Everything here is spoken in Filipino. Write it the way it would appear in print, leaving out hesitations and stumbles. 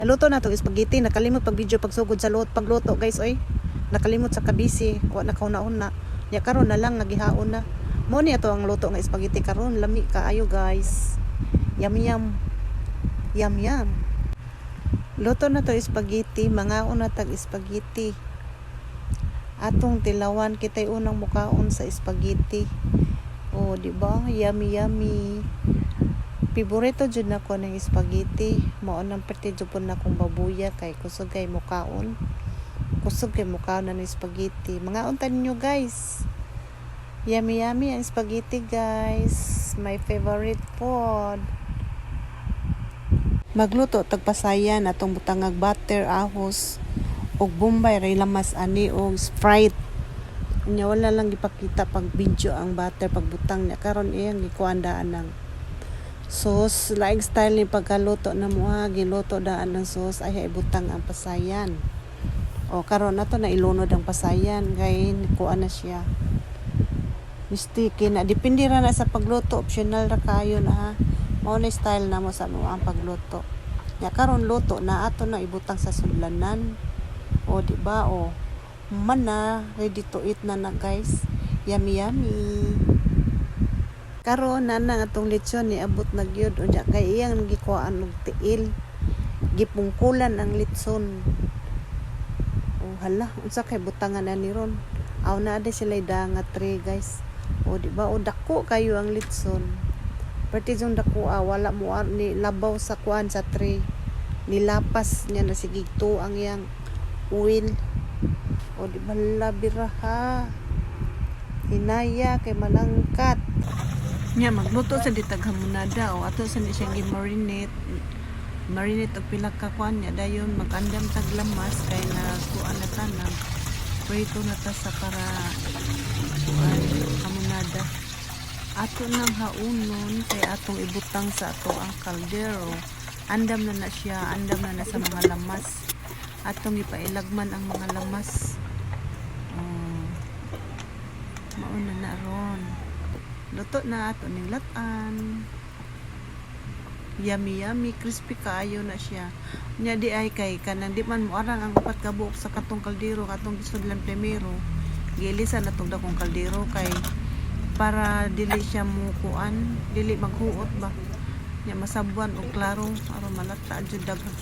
Naluto na to spaghetti. Nakalimot pag video pagsugod sa pagluto guys oy. Nakalimot sa kabisi. Wa na kauna-una. Ya karon na lang nagihaon na. Mo ni ato ang luto nga spaghetti karon. Lami kaayo guys. Yum yum. Yum yum. Luto na to spaghetti. Mangaon na tag spaghetti. Atong tilawan kitay unang mukaon sa spaghetti. Oh, di ba? Yummy yummy. Piborito jud nako ng spaghetti. Mao nang perte jud na kong babuya kay kusog kay mukaon. Kusog kay mukaon na ng spaghetti. Mga untan niyo guys. Yummy yummy ang spaghetti guys. My favorite food. Magluto tagpasayan atong butangag butter, ahos og bombay ray lamas ani og Sprite. Nya wala lang gipakita pag video ang butter pagbutang niya karon iyang gikuandaan ng sauce. Laing style ni pagkaluto na mo giluto daan ng sauce ay ibutang ang pasayan. O karon nato na ilunod ang pasayan kay kuan na siya. Mistake na depende ra na sa pagluto, optional ra kayo na ha. Mao na style na mo sa mo ang pagluto. Ya karon luto na ato na ibutang sa sudlanan. O di ba o man na ready to eat na guys. Yummy yummy. Karon na atong lechon ni abot na gyud unya kay iyang gikuan og tiil. Gipungkulan ang lechon. Oh hala, unsa kay butangan na ni ron? Aw na ade sila nga tray guys. O di ba o dako kayo ang lechon. Perti jung dako wala mo ni labaw sa kuan sa tray. Nilapas niya na sigig to ang iyang oil. O di ba labira ha. Hinaya kay manangkat. Nya magluto sa ditag hamonada o ato sa ni siyang gi-marinate og pila ka kuan nya dayon magandam tag lamas kay na kuan na tanang prito na ta sa para kuan hamonada. Ato nang haunon kay atong ibutang sa ato ang kaldero. Andam na siya, andam na sa mga lamas. Atong ipailagman ang mga lamas. Mauna na ron. Luto na ato ning latan. Yummy yummy, crispy kaayo na siya. Nya di ay kay kanang di man mo arang ang upat ka buok sa katong kaldero katong gisudlan primero. Giilisan natong dakong kaldero kay para dili siya mo kuan, dili maghuot ba. Nya masabuan og klaro aron malata jud daghang